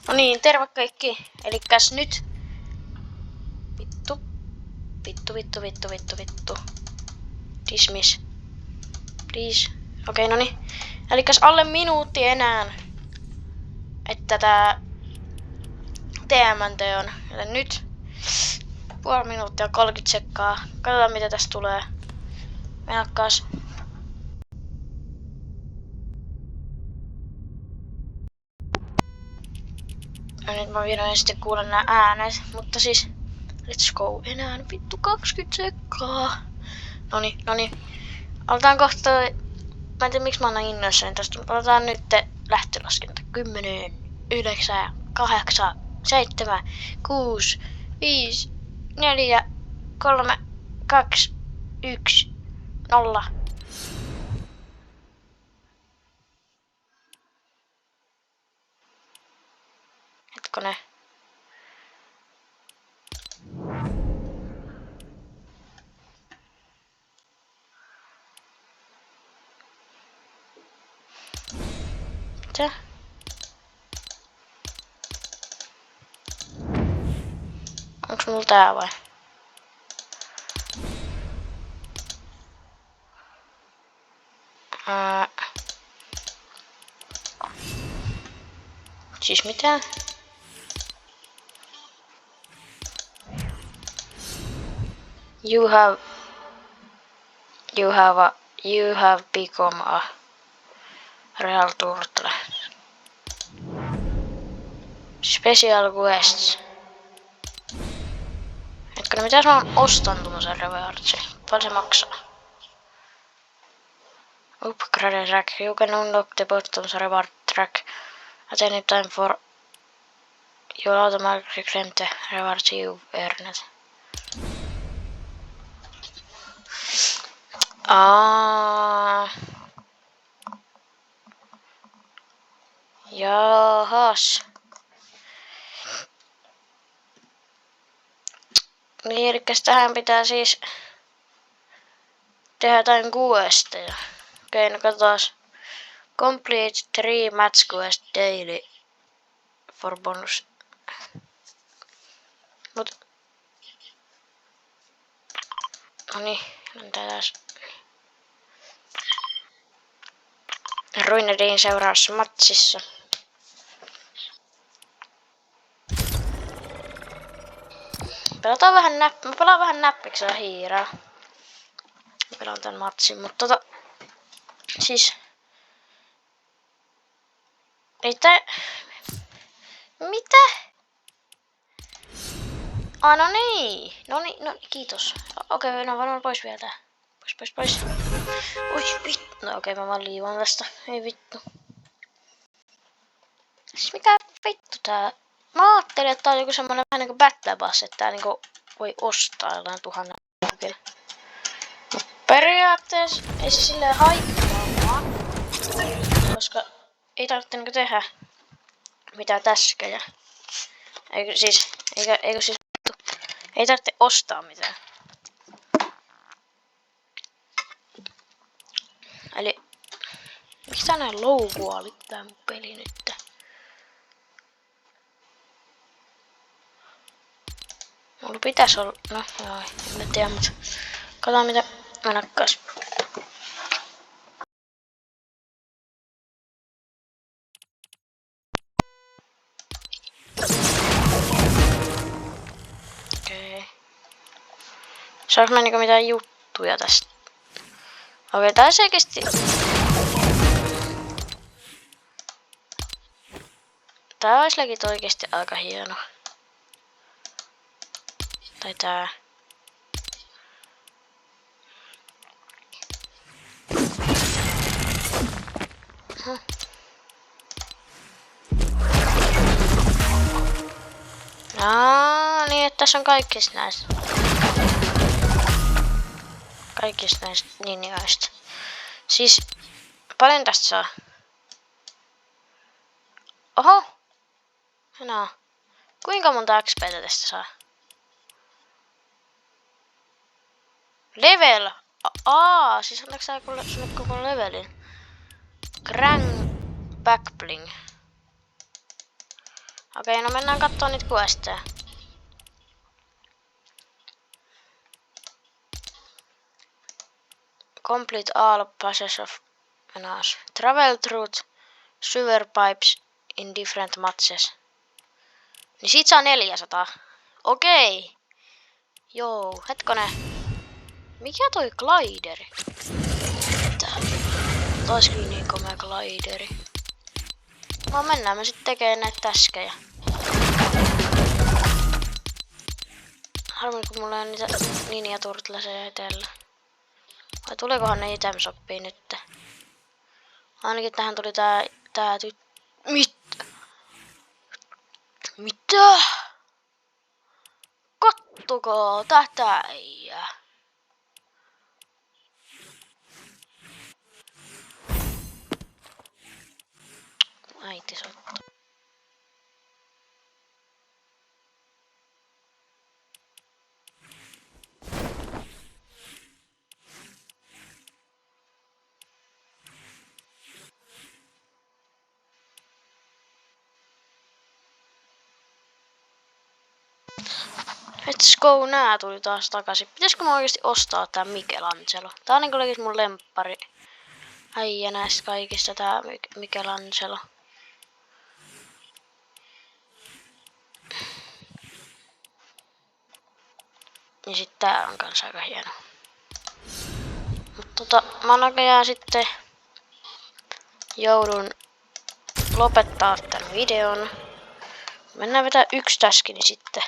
No niin, terve kaikki. Elikkäs nyt... Vittu. Dismiss. Please. Okei, no niin. Elikkäs alle minuutti enää. Että tää... TMNT on. Joten nyt... Puoli minuuttia 30 sekkaa. Katsotaan mitä tästä tulee. Menakkaas. Ja nyt mä vihdoin sitten kuulen nää äänet. Mutta siis... Let's go. Enää vittu 20 sekkaa. Noni. Aletaan kohta... Mä en tiedä miksi mä annan innoissani tästä. Aletaan nyt lähtölaskenta. 10, 9, 8, 7, 6, 5, 4, 3, 2, 1, 0. Hetkonen. Mitä? Onks mulla tää vai? Siis mitä? You have become a real turtle. Special quests. Hetkinen, mitäs mä ostan tommosen rewardsin? Paljon se maksaa? Upgrade track. You can unlock the bottom's reward track at any time for you automatically claim the rewards you've earned. Jahas. Niin, elikkäs tähän pitää siis tehdä jotain questeja. Okei, no katsotaan. Complete 3 match quest daily for bonus. Mut... Noniin, on täs. Ruinedin seuraavassa matsissa. Pelataan vähän mä pelaan vähän näppiksellä hiiraa. Pelaan tän matsin, mutta siis... Ei tää... Mitä? No niin. No kiitos. Okei, no varmaan pois vielä tää. Pois. Oi vittu. No okei, mä vaan liivaan tästä. Ei vittu. Siis mikä vittu tää? Mä ajattelin, että tää on joku semmonen vähän niinku battle pass, että tää niinku voi ostaa jollain 1000 kyllä. Mut periaatteessa ei se silleen haittaa mua. Koska ei tarvitse niinku tehdä mitään täskejä. Eikö siis vittu. Ei tarvitse ostaa mitään. Eli... Miksi tää näin loukuali tää mun peli nyt? Mulla pitäis olla... No joo, en tiedä, mut... Katsotaan mitä mä nakkas. Okei. Saanko mä niinku mitään juttuja tästä? Okei, tää selkeesti... Tää ois legit oikeesti aika hieno. Tai tää. Niin, että tässä on kaikista näistä. Kaikista näistä linjoista. Siis, paljon tästä saa? Oho! No. Kuinka monta XP:tä tästä saa? Level! Siis antaako sä sulle koko levelin? Grand Backbling. Okei, no mennään kattoo niitä questeja. Complete all passes of menace. Travel through sewer pipes in different matches. Niin sit saa 400. Okei. Joo, hetkonen. Mikä toi glideri? Taas kyllä niin komea glideri. No mennään me sitten tekemään näitä täskejä. Harmi kun mulla on niitä Ninja Turtlesia itellä. Vai tuleekohan ne item shopiin nyt? Ainakin tähän tuli tää Mitä? Kattokaa tätä äijää. Äiti soittaa. Let's go, nää tuli taas takaisin. Pitäisikö mä oikeesti ostaa tää Michelangelo? Tää on niinku mun lemppari äijä näistä kaikista, tää Michelangelo. Ja sit tää on kans aika hieno. Mut mä näköjään sitten joudun lopettaa tän videon. Mennään vetää yksi täski, niin sitten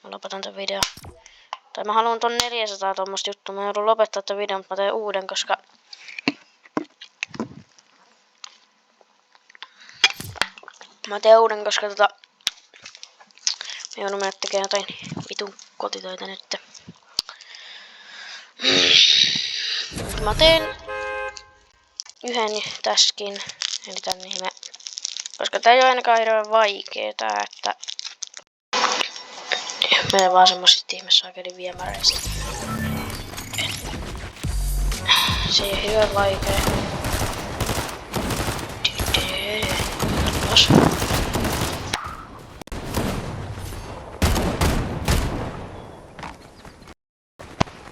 mä lopetan tän videon. Tai mä haluan ton 400 tommosta juttua. Mä joudun lopettaa tän videon, mutta mä teen uuden, koska mä joudun mennä tekemään jotain vitun kotitöitä nyt. Mä teen yhden täskin, eli tän ihme. Koska tää ei oo ainakaan hirveän vaikeeta, että menee vaan semmosista ihmessaakelin viemäreistä. Se ei oo hirveän vaikea. Katsotaan.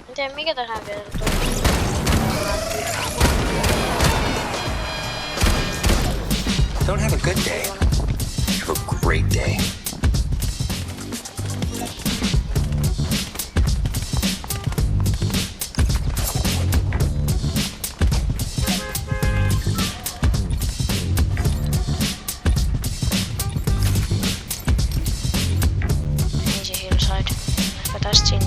En tiedä mikä tähän vielä tuli. Don't have a good day. Have a great day. Easy hillside. Ehkä tästä sinne.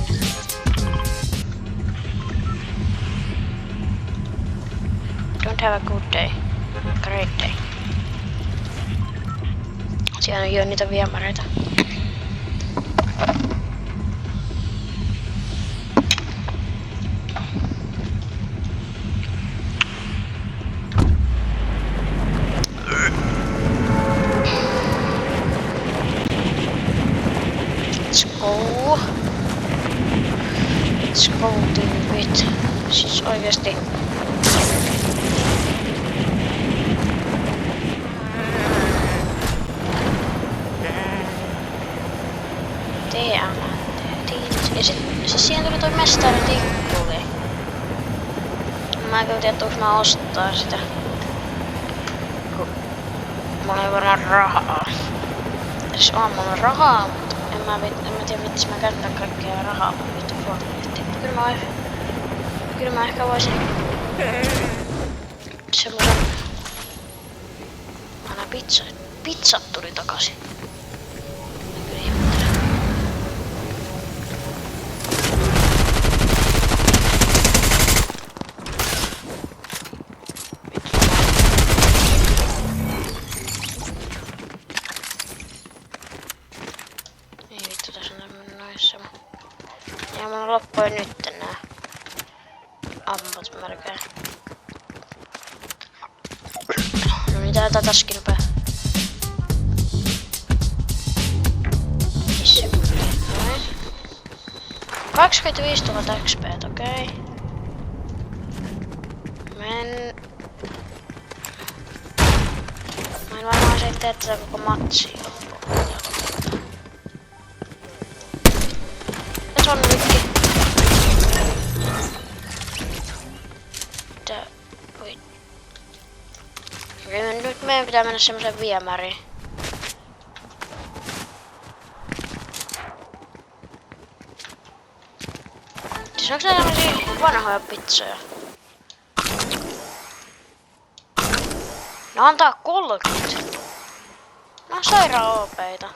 Don't have a good day. Great day. Siellä on jo niitä viemäreitä. Let's go. Let's go to it. Siis oikeesti. Ja siis siihen tuli toi mestari tikkuli. Mä en kyllä tiedä, että mä ostaa sitä. Kun mulla ei varmaan rahaa. Siis on mulla rahaa, mutta en mä tiedä vittis mä käyttää kaikkea rahaa mun vittu Fortniteen. Kyllä mä ehkä voisin semmosen. Aina pizzat tuli takaisin. Ja mulla loppui nyt nää ammut melkein. No niin, tää taskin nopea. 25 000 XP, okei. Mä en varmaan se tee tätä koko matsia loppuun. John Wick. Tää... Oi. Okei, nyt meidän pitää mennä semmoseen viemäriin. Siis onks nää tämmösiä vanhoja pizzoja? Ne antaa 30. Nää on sairaan OP:ita.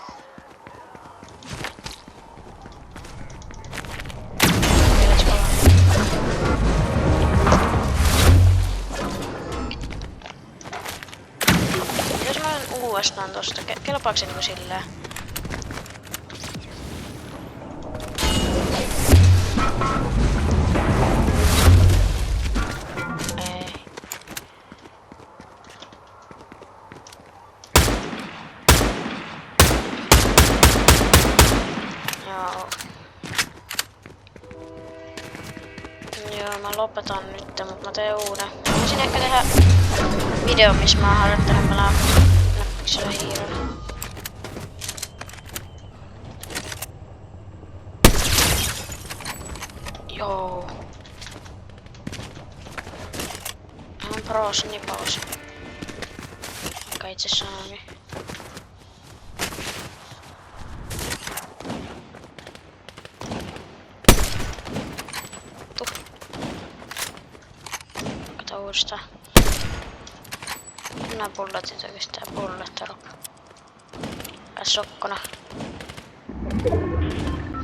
Jos mä menen uudestaan tosta, kelpaaks se niinku silleen? Joo, mä lopetan nyt, mutta mä teen uuden. Voisin ehkä tehdä video, missä mä harjoittelen pelaa näppiksellä hiirellä. Joo. On pros nipaus. Vaikka itse saami. Uudestaan. Minä pulletit oikeastaan pullettelua. Pääs sokkona.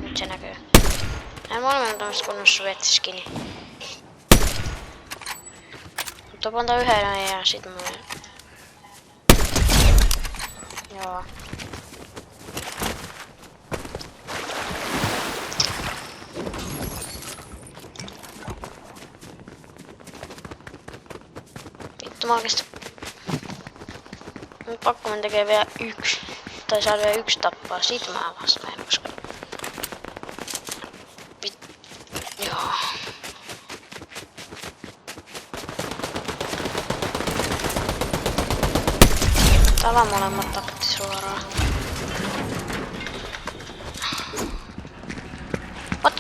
Nyt se näkyy. Näin molemmat on tämmöset kunnossa vetskini. Mutta panta yhden ja sit mä menen. Joo. Mä oikeesti... Nyt pakko mennä tekee vielä yksi. Tai saada vielä yksi tappaa. Siitä mä vasta en usko. Joo. Täällä on molemmat tapatti suoraan. What?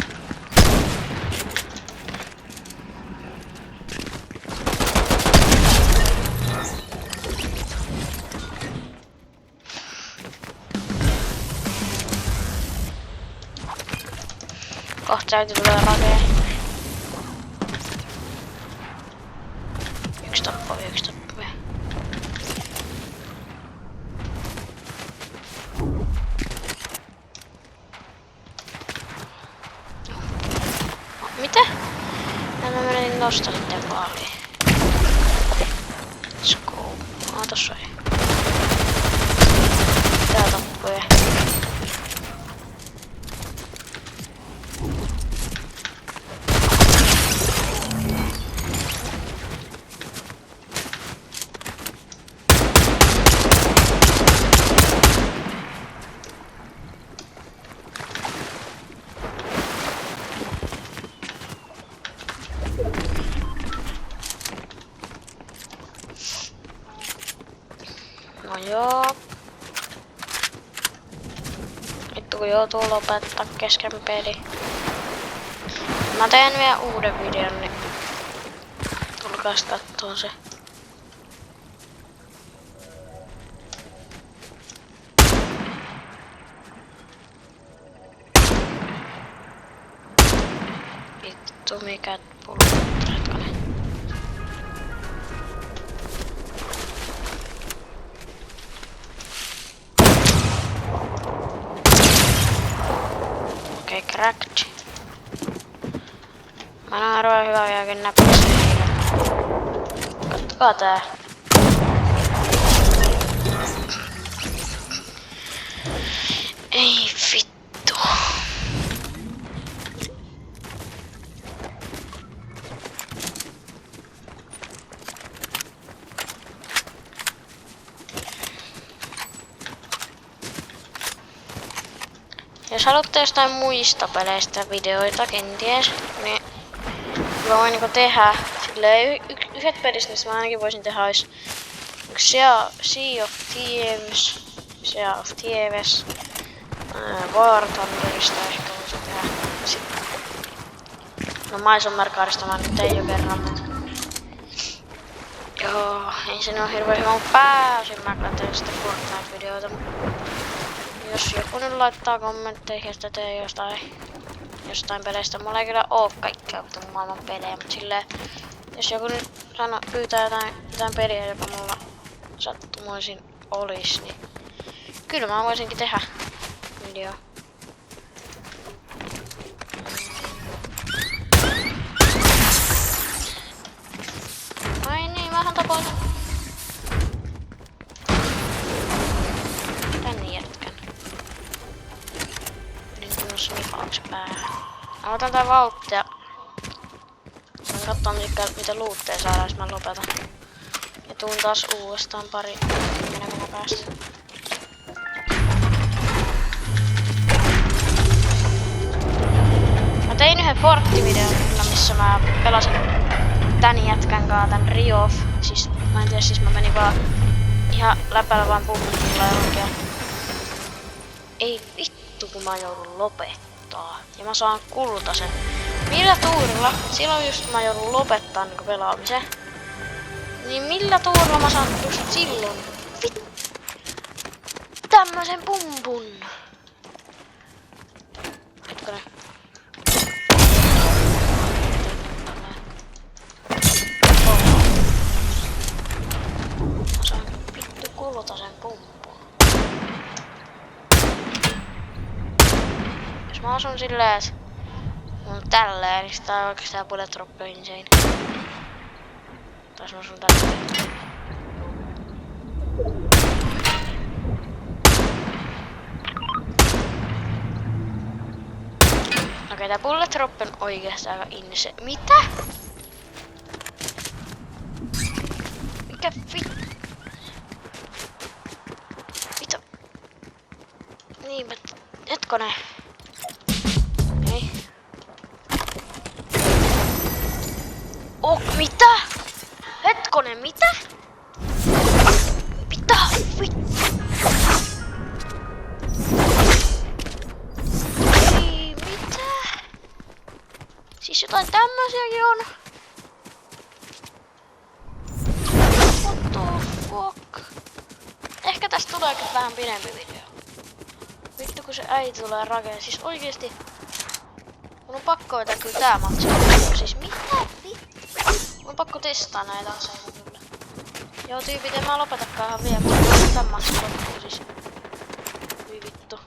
Kohta täytyy tulla rakee. Yksi tappaa. Mitä? Mä menin nostaa sitten vaaliin. Scope. Tossa ei. Tää tappuja. No joo. Vittu kun joutuu lopettaa kesken peli. Mä teen vielä uuden videon, niin tulkaas kattoo se. Vittu mikä pullo. Okei, cracked. Mä en arvoa hyvä jälkeen näppäistä. Kattokaa tää. Ei vittu. Jos haluatte jostain muista peleistä videoita kenties, niin mä voin niinku tehdä silleen yhdet pelistä, mistä mä ainakin voisin tehdä ois Sea of Thieves, War Thunderista ehkä voisin tehdä. No Maisonmerkaarista mä nyt tein jo kerran, mutta... Joo, ei se ole hirveän hyvä, mutta pääosin mä katsoin sitä Fortnite-videoita. Jos joku nyt laittaa kommentteihin, että tee jostain peleistä, mulla ei kyllä oo kaikkea maailman pelejä, mutta silleen... Jos joku nyt pyytää jotain peliä, joka mulla sattumoisin olis, niin... Kyllä mä voisinkin tehdä video. Ai niin, mähän tapoin tän jätkän. Niin kun snifauks päähän. Mä otan tää vauhtia. Mä katson mitä luutteja saadaan, jos mä lopetan. Ja tuun taas uudestaan 10 minuutin päästä. Mä tein yhden Fortti-videon, missä mä pelasin tän jätkän kanssa, tän Riof. Siis mä en tiedä, siis mä menin vaan ihan läpällä vaan puhutilla johonkin. Ei vittu kun mä joudun lopettaa. Ja mä saan kultasen. Millä tuurilla? Silloin just mä joudun lopettaa niinku pelaamisen. Niin millä tuurilla mä saan just silloin? Tämmösen pumpun. Hetkonen. Mä saan vittu kultasen pumpun. Jos mä asun silleen, mun tälleen, niin sitä on oikeastaan bullet drop insane. Taas mä asun tälleen. Okei, tää bullet drop on oikeastaan aika inse. Mitä? Mikä Mitä? Niin, hetkonen. Okei. Oh, mitä? Hetkonen, mitä? Mitä? Ei, mitä? Siis jotain tämmösiäkin on. What the fuck? Ehkä tästä tuleekin vähän pidempi video. Vittu kun se äiti tulee rakeen. Siis oikeesti... Mun on pakko vetää kyllä tää matsi. Siis mitä vittu? Mun on pakko testaa näitä aseita kyllä. Joo tyypit, en mä lopetakaan ihan vielä, kun tän matsi loppuu siis. Hyi vittu.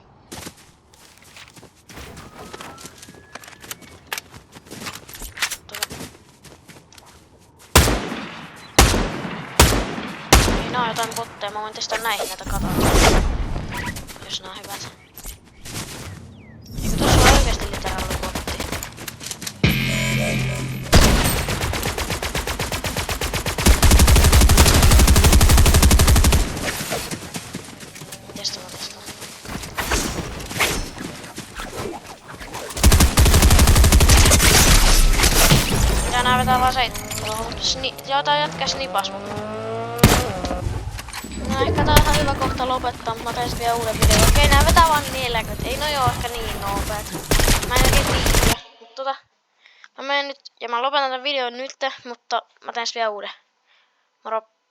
Niin nää on jotain botteja, mä voin testaa näihin näitä katoa. Jos nää on hyvät. Eikö tossa ole oikeesti litera ollut botti? Testaan. Mitä nää vetää vaan joo tää jätkä snipas mun. No ehkä tää on ihan hyvä kohta lopettaa, mutta mä teen vielä uuden videon. Okei, nää vetää vaan 40. Ei no joo ehkä niin nopeet. Mä en oikein tiedä. Mutta mä menen nyt ja mä lopetan tän videon nyt, mutta mä teen vielä uuden. Moro!